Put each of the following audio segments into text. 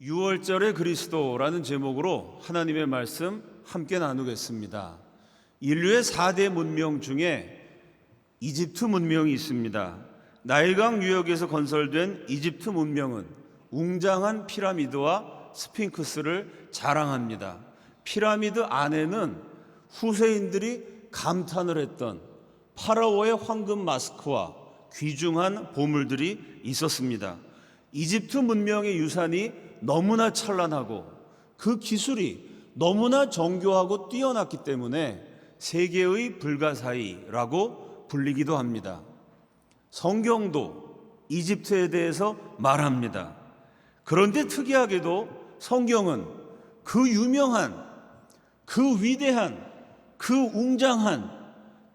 6월절의 그리스도라는 제목으로 하나님의 말씀 함께 나누겠습니다. 인류의 4대 문명 중에 이집트 문명이 있습니다. 나일강 유역에서 건설된 이집트 문명은 웅장한 피라미드와 스핑크스를 자랑합니다. 피라미드 안에는 후세인들이 감탄을 했던 파라오의 황금 마스크와 귀중한 보물들이 있었습니다. 이집트 문명의 유산이 너무나 찬란하고 그 기술이 너무나 정교하고 뛰어났기 때문에 세계의 불가사의라고 불리기도 합니다. 성경도 이집트에 대해서 말합니다. 그런데 특이하게도 성경은 그 유명한, 그 위대한, 그 웅장한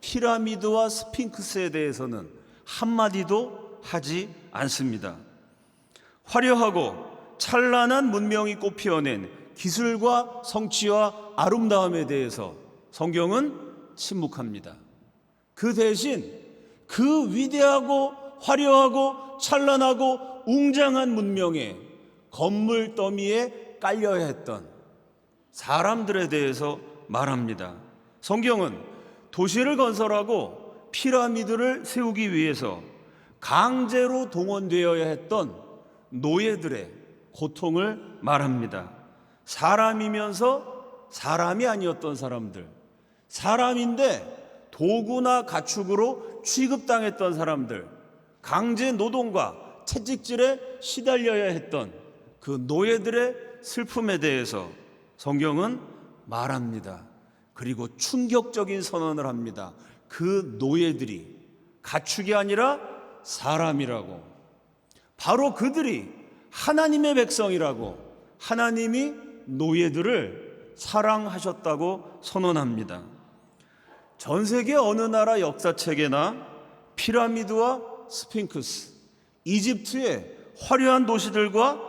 피라미드와 스핑크스에 대해서는 한마디도 하지 않습니다. 화려하고 찬란한 문명이 꽃피어낸 기술과 성취와 아름다움에 대해서 성경은 침묵합니다. 그 대신 그 위대하고 화려하고 찬란하고 웅장한 문명의 건물 더미에 깔려야 했던 사람들에 대해서 말합니다. 성경은 도시를 건설하고 피라미드를 세우기 위해서 강제로 동원되어야 했던 노예들의 고통을 말합니다. 사람이면서 사람이 아니었던 사람들, 사람인데 도구나 가축으로 취급당했던 사람들, 강제 노동과 채찍질에 시달려야 했던 그 노예들의 슬픔에 대해서 성경은 말합니다. 그리고 충격적인 선언을 합니다. 그 노예들이 가축이 아니라 사람이라고, 바로 그들이 하나님의 백성이라고, 하나님이 노예들을 사랑하셨다고 선언합니다. 전 세계 어느 나라 역사책에나 피라미드와 스핑크스, 이집트의 화려한 도시들과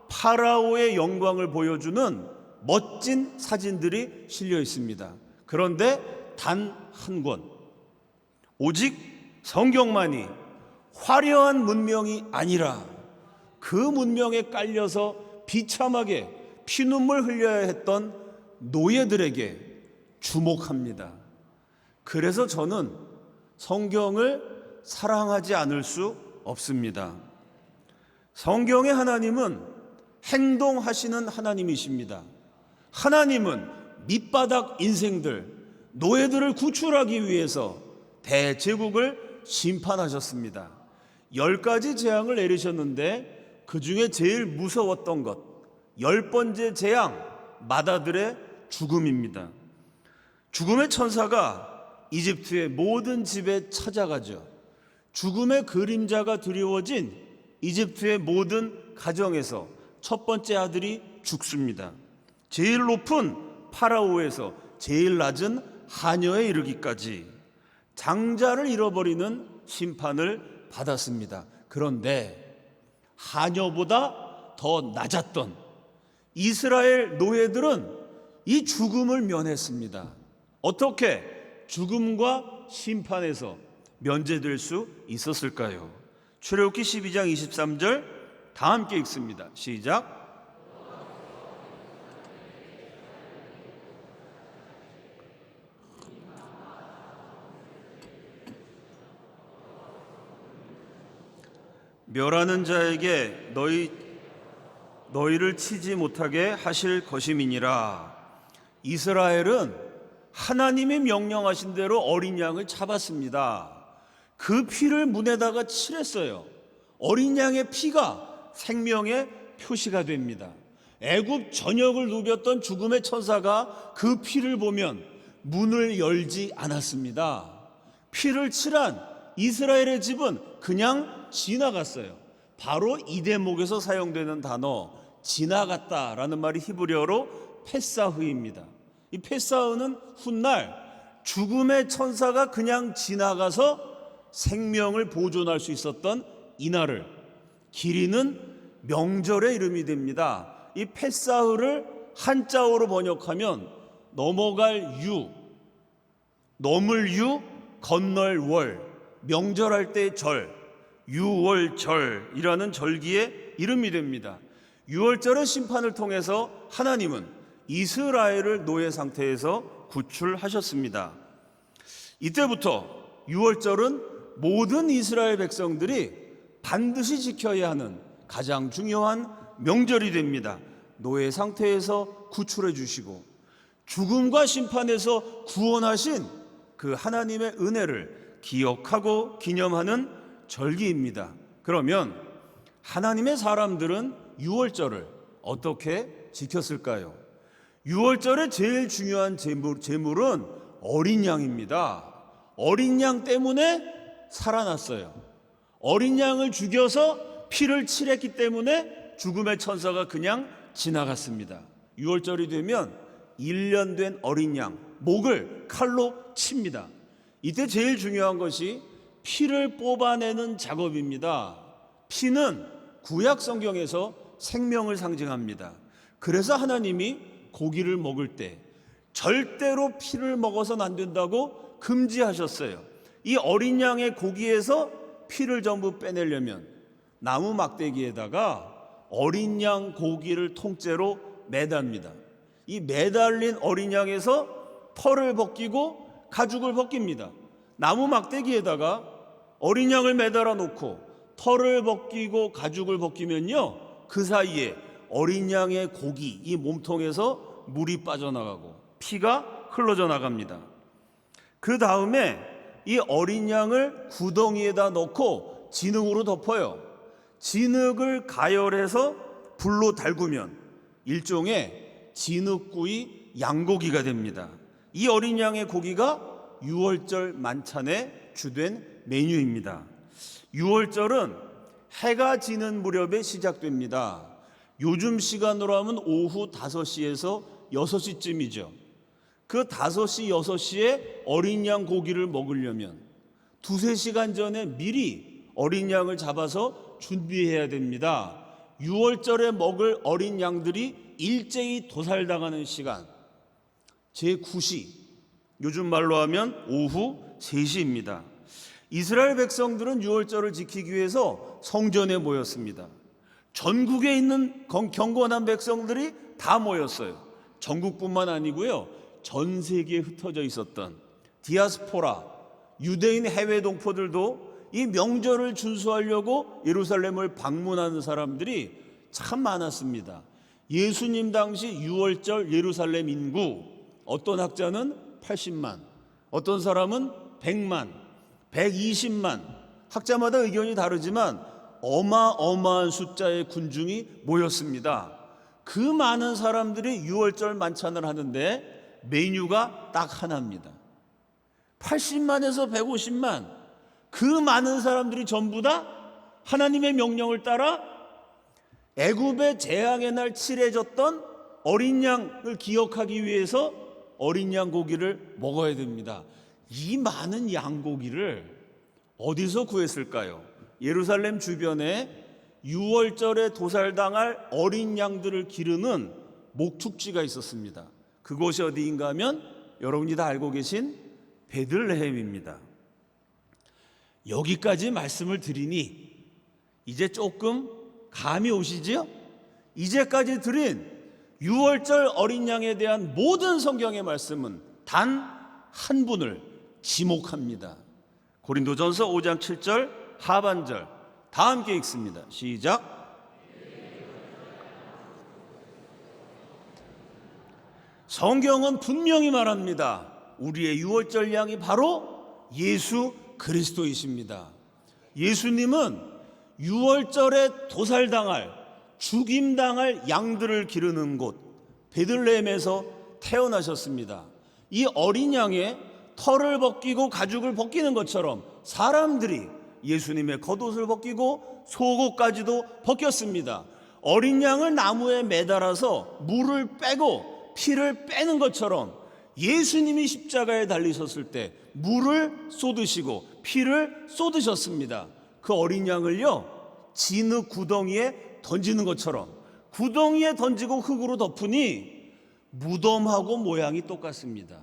파라오의 영광을 보여주는 멋진 사진들이 실려 있습니다. 그런데 단 한 권, 오직 성경만이 화려한 문명이 아니라 그 문명에 깔려서 비참하게 피눈물 흘려야 했던 노예들에게 주목합니다. 그래서 저는 성경을 사랑하지 않을 수 없습니다. 성경의 하나님은 행동하시는 하나님이십니다. 하나님은 밑바닥 인생들, 노예들을 구출하기 위해서 대제국을 심판하셨습니다. 10가지 재앙을 내리셨는데 그 중에 제일 무서웠던 것, 10번째 재앙, 마다들의 죽음입니다. 죽음의 천사가 이집트의 모든 집에 찾아가죠. 죽음의 그림자가 드리워진 이집트의 모든 가정에서 첫 번째 아들이 죽습니다. 제일 높은 파라오에서 제일 낮은 하녀에 이르기까지 장자를 잃어버리는 심판을 받았습니다. 그런데 하녀보다 더 낮았던 이스라엘 노예들은 이 죽음을 면했습니다. 어떻게 죽음과 심판에서 면제될 수 있었을까요? 출애굽기 12장 23절 다 함께 읽습니다. 시작. 멸하는 자에게 너희를 치지 못하게 하실 것임이니라. 이스라엘은 하나님이 명령하신 대로 어린 양을 잡았습니다. 그 피를 문에다가 칠했어요. 어린 양의 피가 생명의 표시가 됩니다. 애굽 전역을 누볐던 죽음의 천사가 그 피를 보면 문을 열지 않았습니다. 피를 칠한 이스라엘의 집은 그냥 지나갔어요. 바로 이 대목에서 사용되는 단어 지나갔다라는 말이 히브리어로 페사흐입니다. 이 페사흐는 훗날 죽음의 천사가 그냥 지나가서 생명을 보존할 수 있었던 이날을 기리는 명절의 이름이 됩니다. 이 페사흐를 한자어로 번역하면 넘어갈 유, 넘을 유, 건널 월, 명절할 때의 절, 유월절이라는 절기의 이름이 됩니다. 유월절의 심판을 통해서 하나님은 이스라엘을 노예 상태에서 구출하셨습니다. 이때부터 유월절은 모든 이스라엘 백성들이 반드시 지켜야 하는 가장 중요한 명절이 됩니다. 노예 상태에서 구출해 주시고 죽음과 심판에서 구원하신 그 하나님의 은혜를 기억하고 기념하는 절기입니다. 그러면 하나님의 사람들은 유월절을 어떻게 지켰을까요? 유월절의 제일 중요한 제물은 어린 양입니다. 어린 양 때문에 살아났어요. 어린 양을 죽여서 피를 칠했기 때문에 죽음의 천사가 그냥 지나갔습니다. 유월절이 되면 1년 된 어린 양 목을 칼로 칩니다. 이때 제일 중요한 것이 피를 뽑아내는 작업입니다. 피는 구약 성경에서 생명을 상징합니다. 그래서 하나님이 고기를 먹을 때 절대로 피를 먹어서는 안 된다고 금지하셨어요. 이 어린 양의 고기에서 피를 전부 빼내려면 나무 막대기에다가 어린 양 고기를 통째로 매답니다. 이 매달린 어린 양에서 털을 벗기고 가죽을 벗깁니다. 나무 막대기에다가 어린 양을 매달아 놓고 털을 벗기고 가죽을 벗기면요, 그 사이에 어린 양의 고기, 이 몸통에서 물이 빠져나가고 피가 흘러져 나갑니다. 그 다음에 이 어린 양을 구덩이에다 넣고 진흙으로 덮어요. 진흙을 가열해서 불로 달구면 일종의 진흙구이 양고기가 됩니다. 이 어린 양의 고기가 유월절 만찬의 주된 메뉴입니다. 유월절은 해가 지는 무렵에 시작됩니다. 요즘 시간으로 하면 오후 5시에서 6시쯤이죠. 그 5시, 6시에 어린 양 고기를 먹으려면 2-3시간 전에 미리 어린 양을 잡아서 준비해야 됩니다. 유월절에 먹을 어린 양들이 일제히 도살당하는 시간, 제9시, 요즘 말로 하면 오후 3시입니다. 이스라엘 백성들은 유월절을 지키기 위해서 성전에 모였습니다. 전국에 있는 경건한 백성들이 다 모였어요. 전국뿐만 아니고요, 전 세계에 흩어져 있었던 디아스포라, 유대인 해외 동포들도 이 명절을 준수하려고 예루살렘을 방문하는 사람들이 참 많았습니다. 예수님 당시 유월절 예루살렘 인구, 어떤 학자는 80만, 어떤 사람은 100만, 120만, 학자마다 의견이 다르지만 어마어마한 숫자의 군중이 모였습니다. 그 많은 사람들이 유월절 만찬을 하는데 메뉴가 딱 하나입니다. 80만에서 150만, 그 많은 사람들이 전부 다 하나님의 명령을 따라 애굽의 재앙의 날 칠해졌던 어린 양을 기억하기 위해서 어린 양 고기를 먹어야 됩니다. 이 많은 양고기를 어디서 구했을까요? 예루살렘 주변에 유월절에 도살당할 어린 양들을 기르는 목축지가 있었습니다. 그곳이 어디인가 하면 여러분이 다 알고 계신 베들레헴입니다. 여기까지 말씀을 드리니 이제 조금 감이 오시지요? 이제까지 드린 유월절 어린 양에 대한 모든 성경의 말씀은 단 한 분을 지목합니다. 고린도전서 5장 7절 하반절 다 함께 읽습니다. 시작. 성경은 분명히 말합니다. 우리의 유월절 양이 바로 예수 그리스도이십니다. 예수님은 유월절에 도살당할, 죽임당할 양들을 기르는 곳 베들레헴에서 태어나셨습니다. 이 어린 양의 털을 벗기고 가죽을 벗기는 것처럼 사람들이 예수님의 겉옷을 벗기고 속옷까지도 벗겼습니다. 어린 양을 나무에 매달아서 물을 빼고 피를 빼는 것처럼 예수님이 십자가에 달리셨을 때 물을 쏟으시고 피를 쏟으셨습니다. 그 어린 양을요, 진흙 구덩이에 던지는 것처럼 구덩이에 던지고 흙으로 덮으니 무덤하고 모양이 똑같습니다.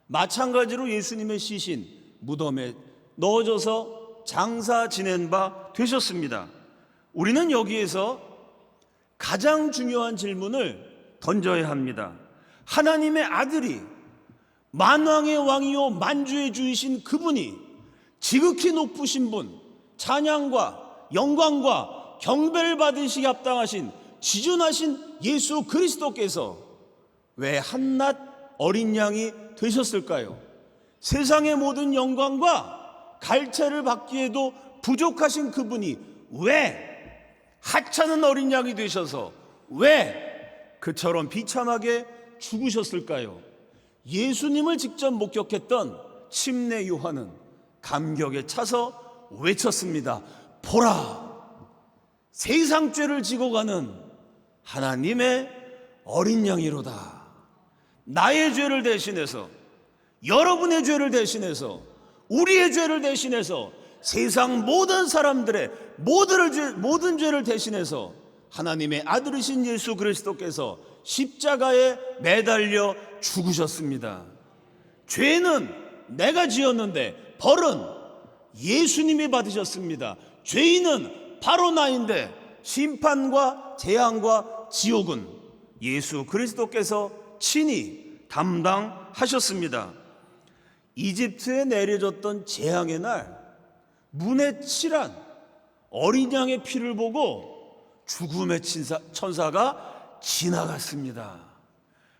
마찬가지로 예수님의 시신 무덤에 넣어져서 장사 지낸 바 되셨습니다. 우리는 여기에서 가장 중요한 질문을 던져야 합니다. 하나님의 아들이 만왕의 왕이요 만주의 주이신 그분이 지극히 높으신 분, 찬양과 영광과 경배를 받으시기 합당하신 지존하신 예수 그리스도께서 왜 한낱 어린 양이 되셨을까요? 세상의 모든 영광과 갈채를 받기에도 부족하신 그분이 왜 하찮은 어린 양이 되셔서 왜 그처럼 비참하게 죽으셨을까요? 예수님을 직접 목격했던 침례 요한은 감격에 차서 외쳤습니다. 보라, 세상 죄를 지고 가는 하나님의 어린 양이로다. 나의 죄를 대신해서, 여러분의 죄를 대신해서, 우리의 죄를 대신해서, 세상 모든 사람들의 모든 죄를 대신해서 하나님의 아들이신 예수 그리스도께서 십자가에 매달려 죽으셨습니다. 죄는 내가 지었는데 벌은 예수님이 받으셨습니다. 죄인은 바로 나인데 심판과 재앙과 지옥은 예수 그리스도께서 친히 담당하셨습니다. 이집트에 내려졌던 재앙의 날 문에 칠한 어린 양의 피를 보고 죽음의 천사가 지나갔습니다.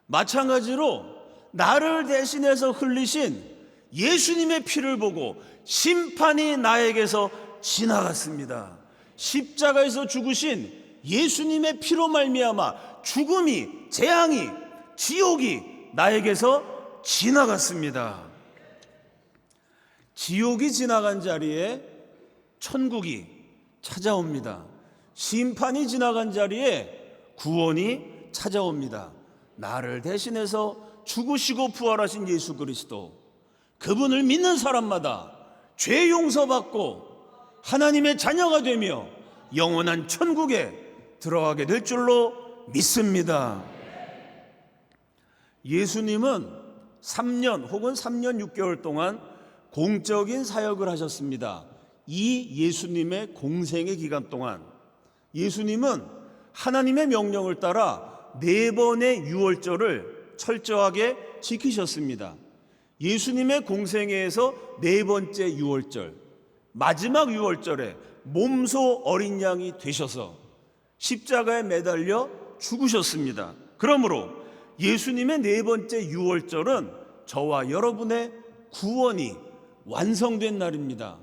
마찬가지로 나를 대신해서 흘리신 예수님의 피를 보고 심판이 나에게서 지나갔습니다. 십자가에서 죽으신 예수님의 피로 말미암아 죽음이, 재앙이, 지옥이 나에게서 지나갔습니다. 지옥이 지나간 자리에 천국이 찾아옵니다. 심판이 지나간 자리에 구원이 찾아옵니다. 나를 대신해서 죽으시고 부활하신 예수 그리스도, 그분을 믿는 사람마다 죄 용서받고 하나님의 자녀가 되며 영원한 천국에 들어가게 될 줄로 믿습니다. 예수님은 3년 혹은 3년 6개월 동안 공적인 사역을 하셨습니다. 이 예수님의 공생의 기간 동안 예수님은 하나님의 명령을 따라 4번의 유월절을 철저하게 지키셨습니다. 예수님의 공생애에서 4번째 유월절, 마지막 유월절에 몸소 어린 양이 되셔서 십자가에 매달려 죽으셨습니다. 그러므로 예수님의 4번째 유월절은 저와 여러분의 구원이 완성된 날입니다.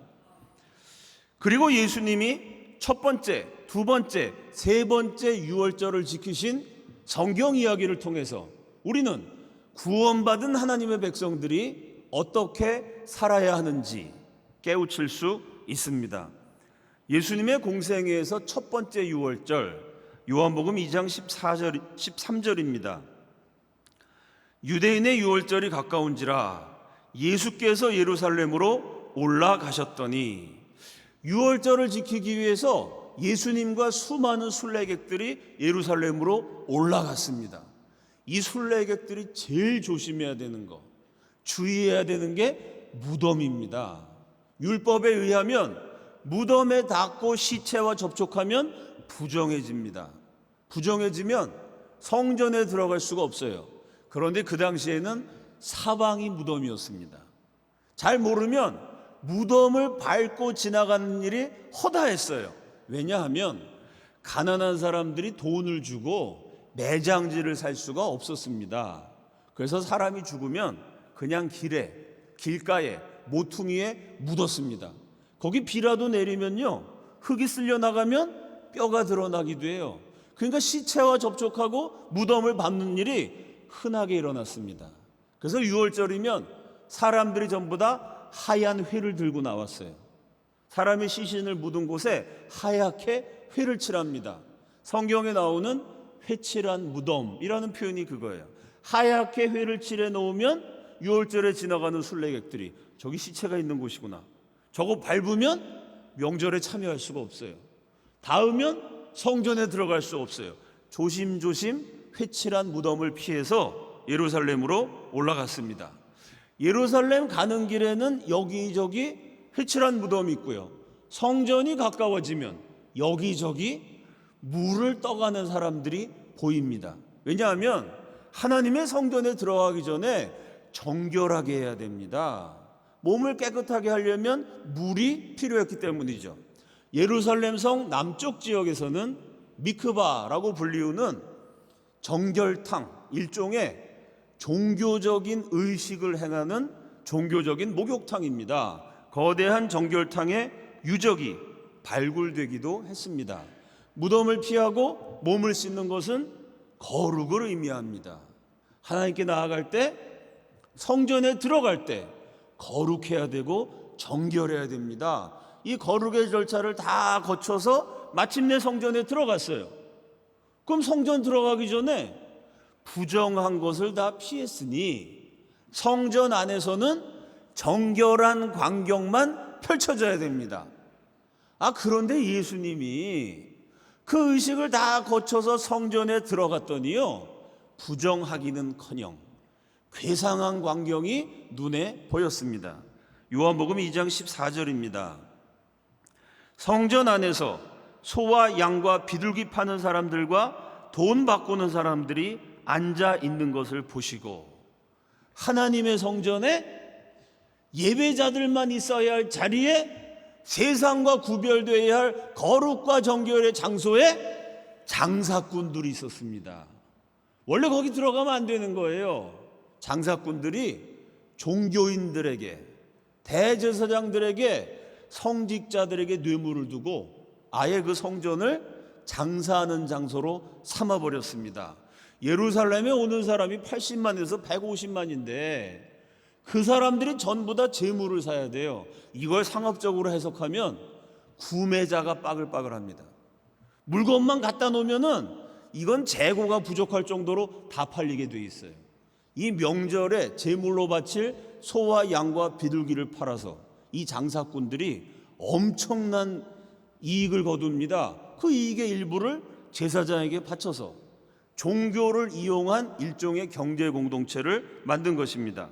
그리고 예수님이 첫 번째, 두 번째, 세 번째 유월절을 지키신 성경 이야기를 통해서 우리는 구원받은 하나님의 백성들이 어떻게 살아야 하는지 깨우칠 수 있습니다. 예수님의 공생애에서 첫 번째 유월절, 요한복음 2장 13절입니다. 유대인의 유월절이 가까운지라 예수께서 예루살렘으로 올라가셨더니, 유월절을 지키기 위해서 예수님과 수많은 순례객들이 예루살렘으로 올라갔습니다. 이 순례객들이 제일 조심해야 되는 거, 주의해야 되는 게 무덤입니다. 율법에 의하면 무덤에 닿고 시체와 접촉하면 부정해집니다. 부정해지면 성전에 들어갈 수가 없어요. 그런데 그 당시에는 사방이 무덤이었습니다. 잘 모르면 무덤을 밟고 지나가는 일이 허다했어요. 왜냐하면 가난한 사람들이 돈을 주고 매장지를 살 수가 없었습니다. 그래서 사람이 죽으면 그냥 길가에 모퉁이에 묻었습니다. 거기 비라도 내리면요, 흙이 쓸려 나가면 뼈가 드러나기도 해요. 그러니까 시체와 접촉하고 무덤을 밟는 일이 흔하게 일어났습니다. 그래서 유월절이면 사람들이 전부 다 하얀 회를 들고 나왔어요. 사람의 시신을 묻은 곳에 하얗게 회를 칠합니다. 성경에 나오는 회칠한 무덤이라는 표현이 그거예요. 하얗게 회를 칠해 놓으면 유월절에 지나가는 순례객들이 저기 시체가 있는 곳이구나, 저거 밟으면 명절에 참여할 수가 없어요, 닿으면 성전에 들어갈 수 없어요. 조심조심 회칠한 무덤을 피해서 예루살렘으로 올라갔습니다. 예루살렘 가는 길에는 여기저기 회칠한 무덤이 있고요, 성전이 가까워지면 여기저기 물을 떠가는 사람들이 보입니다. 왜냐하면 하나님의 성전에 들어가기 전에 정결하게 해야 됩니다. 몸을 깨끗하게 하려면 물이 필요했기 때문이죠. 예루살렘 성 남쪽 지역에서는 미크바라고 불리우는 정결탕, 일종의 종교적인 의식을 행하는 종교적인 목욕탕입니다. 거대한 정결탕의 유적이 발굴되기도 했습니다. 무덤을 피하고 몸을 씻는 것은 거룩을 의미합니다. 하나님께 나아갈 때, 성전에 들어갈 때 거룩해야 되고 정결해야 됩니다. 이 거룩의 절차를 다 거쳐서 마침내 성전에 들어갔어요. 그럼 성전 들어가기 전에 부정한 것을 다 피했으니 성전 안에서는 정결한 광경만 펼쳐져야 됩니다. 그런데 예수님이 그 의식을 다 거쳐서 성전에 들어갔더니요, 부정하기는커녕 괴상한 광경이 눈에 보였습니다. 요한복음 2장 14절입니다. 성전 안에서 소와 양과 비둘기 파는 사람들과 돈 바꾸는 사람들이 앉아 있는 것을 보시고, 하나님의 성전에 예배자들만 있어야 할 자리에, 세상과 구별되어야 할 거룩과 정결의 장소에 장사꾼들이 있었습니다. 원래 거기 들어가면 안 되는 거예요. 장사꾼들이 종교인들에게, 대제사장들에게, 성직자들에게 뇌물을 두고 아예 그 성전을 장사하는 장소로 삼아버렸습니다. 예루살렘에 오는 사람이 80만에서 150만인데 그 사람들이 전부 다 재물을 사야 돼요. 이걸 상업적으로 해석하면 구매자가 빠글빠글합니다. 물건만 갖다 놓으면은 이건 재고가 부족할 정도로 다 팔리게 돼 있어요. 이 명절에 제물로 바칠 소와 양과 비둘기를 팔아서 이 장사꾼들이 엄청난 이익을 거둡니다. 그 이익의 일부를 제사장에게 바쳐서 종교를 이용한 일종의 경제 공동체를 만든 것입니다.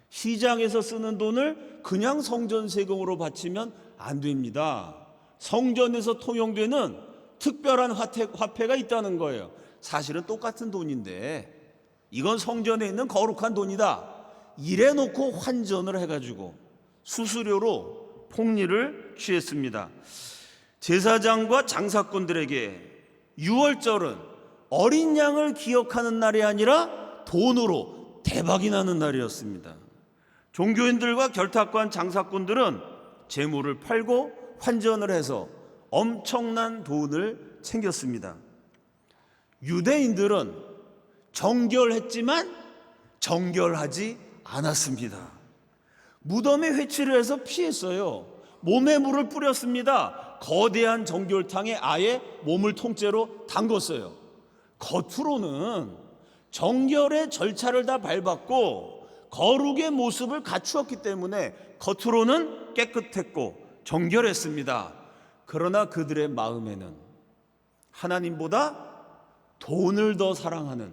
시장에서 쓰는 돈을 그냥 성전 세금으로 바치면 안 됩니다. 성전에서 통용되는 특별한 화폐가 있다는 거예요. 사실은 똑같은 돈인데 이건 성전에 있는 거룩한 돈이다, 이래 놓고 환전을 해가지고 수수료로 폭리를 취했습니다. 제사장과 장사꾼들에게 유월절은 어린 양을 기억하는 날이 아니라 돈으로 대박이 나는 날이었습니다. 종교인들과 결탁한 장사꾼들은 재물을 팔고 환전을 해서 엄청난 돈을 챙겼습니다. 유대인들은 정결했지만 정결하지 않았습니다. 무덤에 회치를 해서 피했어요. 몸에 물을 뿌렸습니다. 거대한 정결탕에 아예 몸을 통째로 담궜어요. 겉으로는 정결의 절차를 다 밟았고 거룩의 모습을 갖추었기 때문에 겉으로는 깨끗했고 정결했습니다. 그러나 그들의 마음에는 하나님보다 돈을 더 사랑하는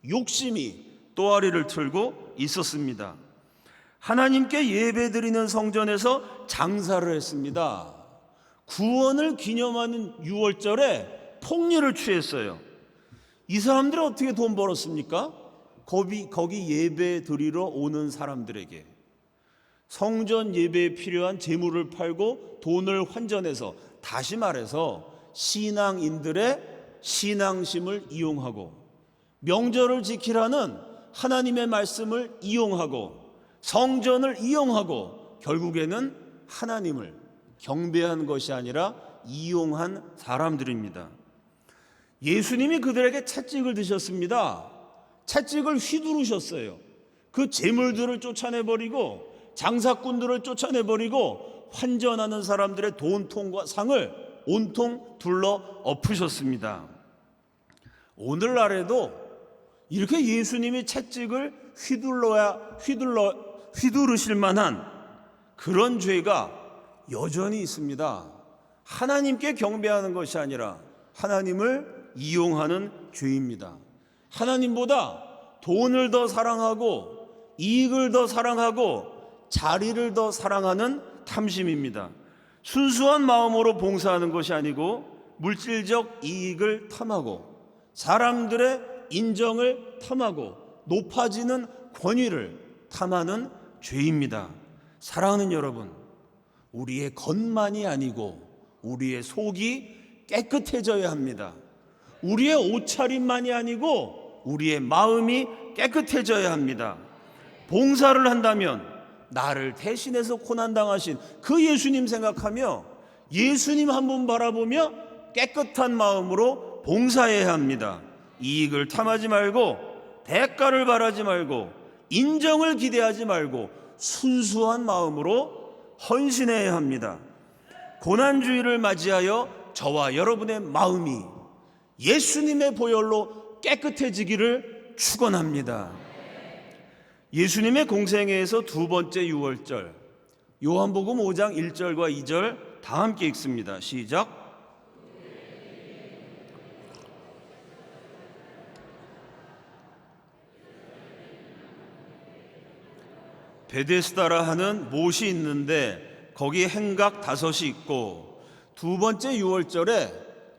욕심이 또아리를 틀고 있었습니다. 하나님께 예배드리는 성전에서 장사를 했습니다. 구원을 기념하는 유월절에 폭리를 취했어요. 이 사람들은 어떻게 돈 벌었습니까? 거기 예배 드리러 오는 사람들에게 성전 예배에 필요한 재물을 팔고 돈을 환전해서, 다시 말해서 신앙인들의 신앙심을 이용하고 명절을 지키라는 하나님의 말씀을 이용하고 성전을 이용하고 결국에는 하나님을 경배한 것이 아니라 이용한 사람들입니다. 예수님이 그들에게 채찍을 드셨습니다. 채찍을 휘두르셨어요. 그 재물들을 쫓아내버리고 장사꾼들을 쫓아내버리고 환전하는 사람들의 돈통과 상을 온통 둘러 엎으셨습니다. 오늘날에도 이렇게 예수님이 채찍을 휘두르실 만한 그런 죄가 여전히 있습니다. 하나님께 경배하는 것이 아니라 하나님을 이용하는 죄입니다. 하나님보다 돈을 더 사랑하고 이익을 더 사랑하고 자리를 더 사랑하는 탐심입니다. 순수한 마음으로 봉사하는 것이 아니고 물질적 이익을 탐하고 사람들의 인정을 탐하고 높아지는 권위를 탐하는 죄입니다. 사랑하는 여러분, 우리의 겉만이 아니고 우리의 속이 깨끗해져야 합니다. 우리의 옷차림만이 아니고 우리의 마음이 깨끗해져야 합니다. 봉사를 한다면 나를 대신해서 고난당하신 그 예수님 생각하며 예수님 한 분 바라보며 깨끗한 마음으로 봉사해야 합니다. 이익을 탐하지 말고 대가를 바라지 말고 인정을 기대하지 말고 순수한 마음으로 헌신해야 합니다. 고난주의를 맞이하여 저와 여러분의 마음이 예수님의 보혈로 깨끗해지기를 축원합니다. 예수님의 공생애에서 두 번째 유월절, 요한복음 5장 1절과 2절 다 함께 읽습니다. 시작. 베데스다라 하는 못이 있는데 거기 행각 5이 있고, 두 번째 유월절에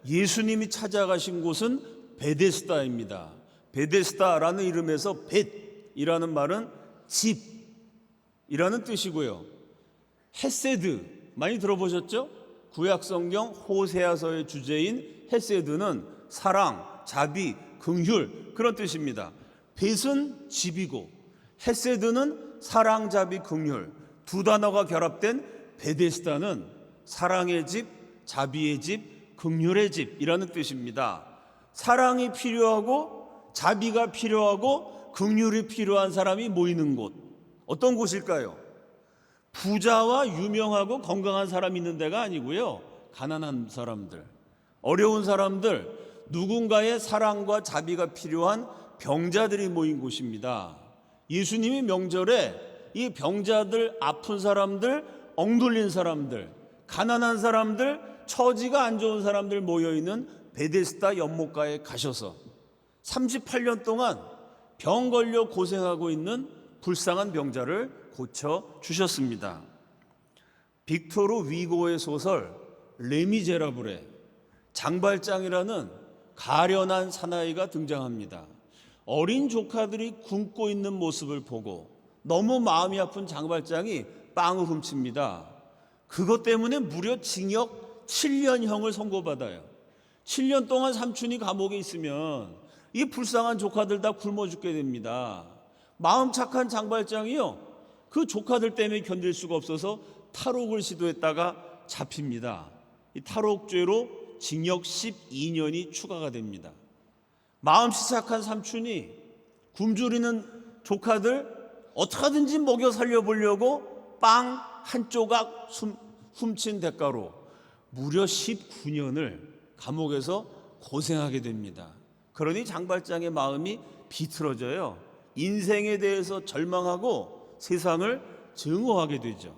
예수님이 찾아가신 곳은 베데스다입니다. 베데스다라는 이름에서 벳이라는 말은 집이라는 뜻이고요. 헤세드 많이 들어보셨죠? 구약성경 호세아서의 주제인 헤세드는 사랑, 자비, 긍휼 그런 뜻입니다. 벳은 집이고 헤세드는 사랑, 자비, 긍휼 두 단어가 결합된 베데스다는 사랑의 집, 자비의 집, 긍휼의 집이라는 뜻입니다. 사랑이 필요하고 자비가 필요하고 긍휼이 필요한 사람이 모이는 곳, 어떤 곳일까요? 부자와 유명하고 건강한 사람이 있는 데가 아니고요, 가난한 사람들, 어려운 사람들, 누군가의 사랑과 자비가 필요한 병자들이 모인 곳입니다. 예수님이 명절에 이 병자들, 아픈 사람들, 엉돌린 사람들, 가난한 사람들, 처지가 안 좋은 사람들 모여있는 베데스다 연못가에 가셔서 38년 동안 병 걸려 고생하고 있는 불쌍한 병자를 고쳐주셨습니다. 빅토르 위고의 소설 레미제라블에 장발장이라는 가련한 사나이가 등장합니다. 어린 조카들이 굶고 있는 모습을 보고 너무 마음이 아픈 장발장이 빵을 훔칩니다. 그것 때문에 무려 징역 7년형을 선고받아요. 7년 동안 삼촌이 감옥에 있으면 이 불쌍한 조카들 다 굶어 죽게 됩니다. 마음 착한 장발장이요, 그 조카들 때문에 견딜 수가 없어서 탈옥을 시도했다가 잡힙니다. 이 탈옥죄로 징역 12년이 추가가 됩니다. 마음씨 착한 삼촌이 굶주리는 조카들 어떻게든지 먹여 살려보려고 빵 한 조각 훔친 대가로 무려 19년을 감옥에서 고생하게 됩니다. 그러니 장발장의 마음이 비틀어져요. 인생에 대해서 절망하고 세상을 증오하게 되죠.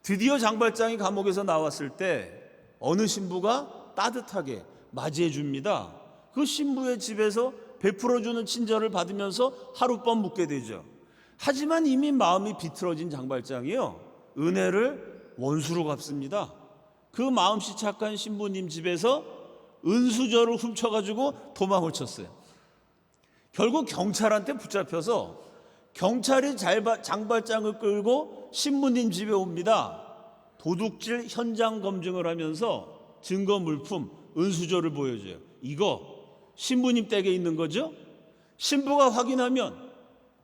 드디어 장발장이 감옥에서 나왔을 때 어느 신부가 따뜻하게 맞이해 줍니다. 그 신부의 집에서 베풀어주는 친절을 받으면서 하룻밤 묵게 되죠. 하지만 이미 마음이 비틀어진 장발장이요, 은혜를 원수로 갚습니다. 그 마음씨 착한 신부님 집에서 은수저를 훔쳐가지고 도망을 쳤어요. 결국 경찰한테 붙잡혀서 경찰이 장발장을 끌고 신부님 집에 옵니다. 도둑질 현장 검증을 하면서 증거 물품 은수저를 보여줘요. 이거 신부님 댁에 있는 거죠? 신부가 확인하면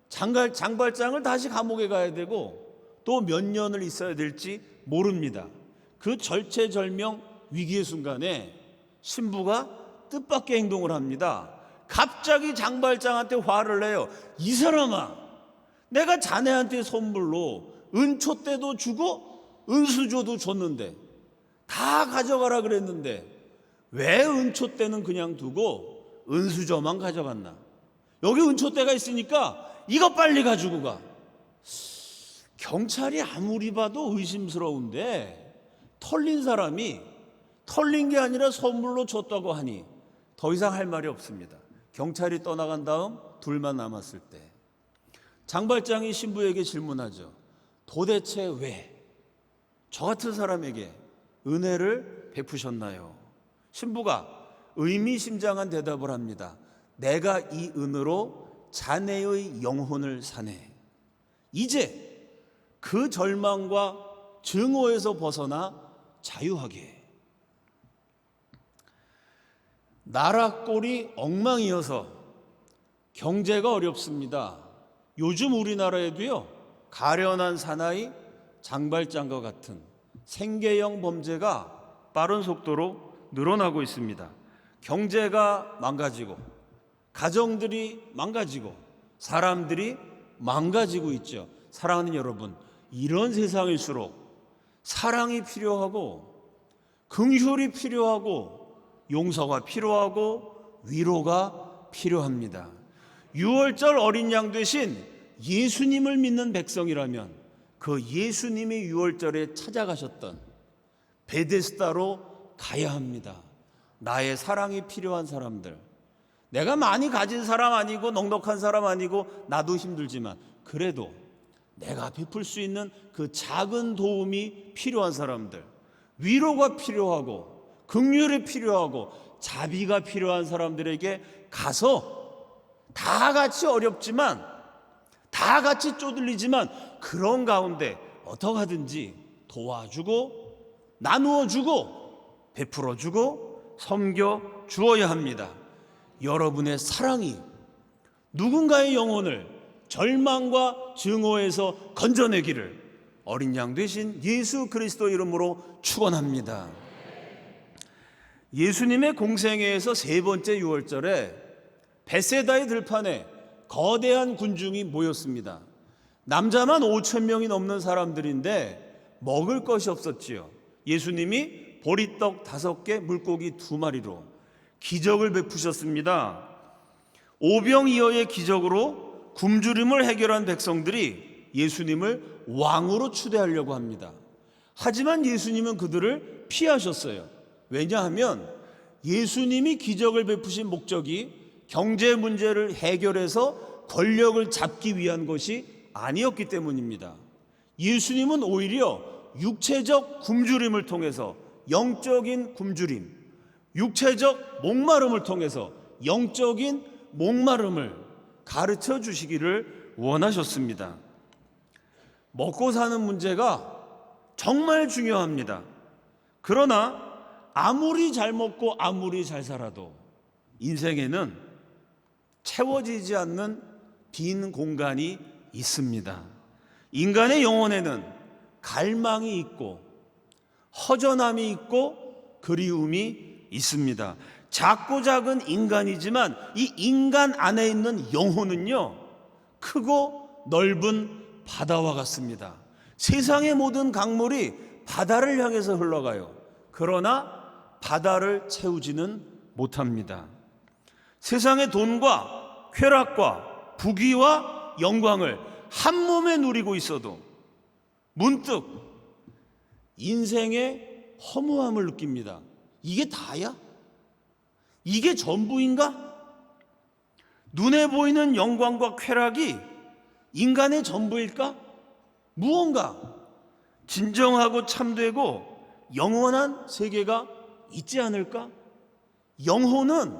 장발장을 다시 감옥에 가야 되고 또 몇 년을 있어야 될지 모릅니다. 그 절체절명 위기의 순간에 신부가 뜻밖의 행동을 합니다. 갑자기 장발장한테 화를 내요. 이 사람아, 내가 자네한테 선물로 은초대도 주고 은수저도 줬는데 다 가져가라 그랬는데 왜 은초대는 그냥 두고 은수저만 가져갔나? 여기 은초대가 있으니까 이거 빨리 가지고 가. 경찰이 아무리 봐도 의심스러운데 털린 사람이 털린 게 아니라 선물로 줬다고 하니 더 이상 할 말이 없습니다. 경찰이 떠나간 다음 둘만 남았을 때 장발장이 신부에게 질문하죠. 도대체 왜 저 같은 사람에게 은혜를 베푸셨나요? 신부가 의미심장한 대답을 합니다. 내가 이 은으로 자네의 영혼을 사네. 이제 그 절망과 증오에서 벗어나 자유하게. 나라 꼴이 엉망이어서 경제가 어렵습니다. 요즘 우리나라에도요, 가련한 사나이, 장발장과 같은 생계형 범죄가 빠른 속도로 늘어나고 있습니다. 경제가 망가지고, 가정들이 망가지고, 사람들이 망가지고 있죠. 사랑하는 여러분, 이런 세상일수록 사랑이 필요하고, 긍휼이 필요하고, 용서가 필요하고, 위로가 필요합니다. 6월절 어린 양 되신 예수님을 믿는 백성이라면 그 예수님이 6월절에 찾아가셨던 베데스다로 가야 합니다. 나의 사랑이 필요한 사람들, 내가 많이 가진 사람 아니고 넉넉한 사람 아니고 나도 힘들지만 그래도 내가 베풀 수 있는 그 작은 도움이 필요한 사람들, 위로가 필요하고 긍휼이 필요하고 자비가 필요한 사람들에게 가서 다 같이 어렵지만, 다 같이 쪼들리지만 그런 가운데 어떻게 하든지 도와주고 나누어주고 베풀어주고 섬겨 주어야 합니다. 여러분의 사랑이 누군가의 영혼을 절망과 증오에서 건져내기를 어린 양 되신 예수 그리스도 이름으로 축원합니다. 예수님의 공생애에서 세 번째 6월절에 베세다의 들판에 거대한 군중이 모였습니다. 남자만 5,000명이 넘는 사람들인데 먹을 것이 없었지요. 예수님이 보리떡 5개, 물고기 2마리로 기적을 베푸셨습니다. 오병이어의 기적으로 굶주림을 해결한 백성들이 예수님을 왕으로 추대하려고 합니다. 하지만 예수님은 그들을 피하셨어요. 왜냐하면 예수님이 기적을 베푸신 목적이 경제 문제를 해결해서 권력을 잡기 위한 것이 아니었기 때문입니다. 예수님은 오히려 육체적 굶주림을 통해서 영적인 굶주림, 육체적 목마름을 통해서 영적인 목마름을 가르쳐 주시기를 원하셨습니다. 먹고 사는 문제가 정말 중요합니다. 그러나 아무리 잘 먹고 아무리 잘 살아도 인생에는 채워지지 않는 빈 공간이 있습니다. 인간의 영혼에는 갈망이 있고 허전함이 있고 그리움이 있습니다. 작고 작은 인간이지만 이 인간 안에 있는 영혼은요, 크고 넓은 바다와 같습니다. 세상의 모든 강물이 바다를 향해서 흘러가요. 그러나 바다를 채우지는 못합니다. 세상의 돈과 쾌락과 부귀와 영광을 한 몸에 누리고 있어도 문득 인생의 허무함을 느낍니다. 이게 다야? 이게 전부인가? 눈에 보이는 영광과 쾌락이 인간의 전부일까? 무언가 진정하고 참되고 영원한 세계가 있지 않을까? 영혼은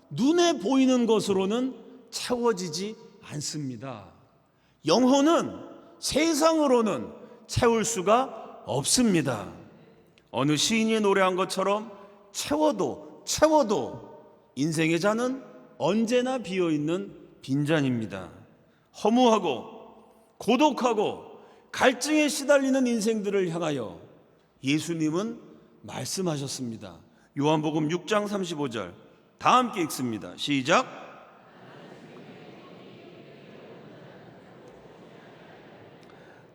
눈에 보이는 것으로는 채워지지 않습니다. 영혼은 세상으로는 채울 수가 없습니다. 어느 시인이 노래한 것처럼 채워도 인생의 잔은 언제나 비어있는 빈잔입니다. 허무하고 고독하고 갈증에 시달리는 인생들을 향하여 예수님은 말씀하셨습니다. 요한복음 6장 35절 다 함께 읽습니다. 시작.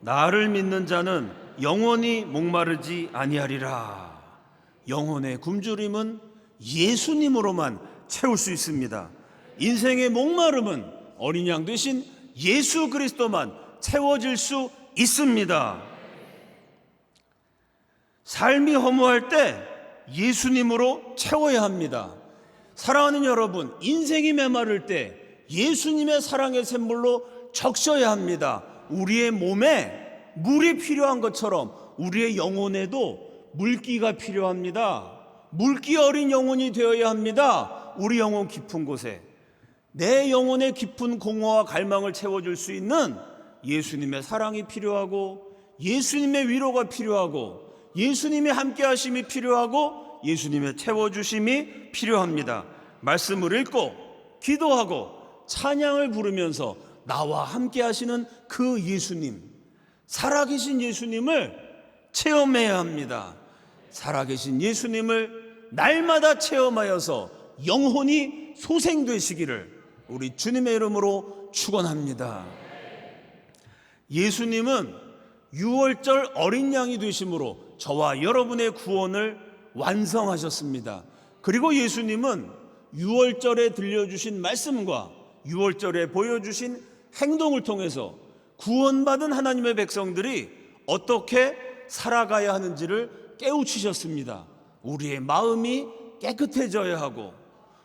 나를 믿는 자는 영원히 목마르지 아니하리라. 영혼의 굶주림은 예수님으로만 채울 수 있습니다. 인생의 목마름은 어린 양 되신 예수 그리스도만 채워질 수 있습니다. 삶이 허무할 때 예수님으로 채워야 합니다. 사랑하는 여러분, 인생이 메마를 때 예수님의 사랑의 샘물로 적셔야 합니다. 우리의 몸에 물이 필요한 것처럼 우리의 영혼에도 물기가 필요합니다. 물기 어린 영혼이 되어야 합니다. 우리 영혼 깊은 곳에 내 영혼의 깊은 공허와 갈망을 채워줄 수 있는 예수님의 사랑이 필요하고, 예수님의 위로가 필요하고, 예수님의 함께하심이 필요하고, 예수님의 채워주심이 필요합니다. 말씀을 읽고 기도하고 찬양을 부르면서 나와 함께하시는 그 예수님, 살아계신 예수님을 체험해야 합니다. 살아계신 예수님을 날마다 체험하여서 영혼이 소생되시기를 우리 주님의 이름으로 축원합니다. 예수님은 유월절 어린 양이 되심으로 저와 여러분의 구원을 완성하셨습니다. 그리고 예수님은 유월절에 들려주신 말씀과 유월절에 보여주신 행동을 통해서 구원받은 하나님의 백성들이 어떻게 살아가야 하는지를 깨우치셨습니다. 우리의 마음이 깨끗해져야 하고,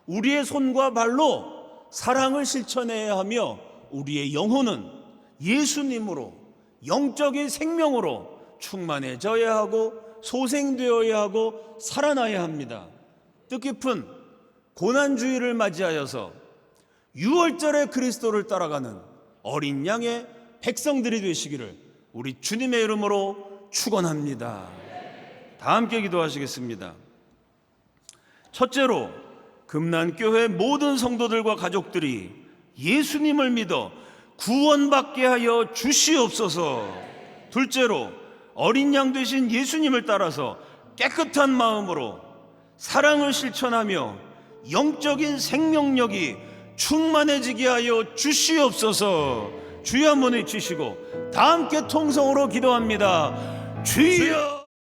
우리의 손과 발로 사랑을 실천해야 하며, 우리의 영혼은 예수님으로 영적인 생명으로 충만해져야 하고 소생되어야 하고 살아나야 합니다. 뜻깊은 고난주일을 맞이하여서 유월절에 그리스도를 따라가는 어린 양의 백성들이 되시기를 우리 주님의 이름으로 축원합니다. 다 함께 기도하시겠습니다. 첫째로, 금난교회 모든 성도들과 가족들이 예수님을 믿어 구원받게 하여 주시옵소서. 둘째로, 어린 양 되신 예수님을 따라서 깨끗한 마음으로 사랑을 실천하며 영적인 생명력이 충만해지게 하여 주시옵소서. 주여 한번 외치시고 다 함께 통성으로 기도합니다. 주여.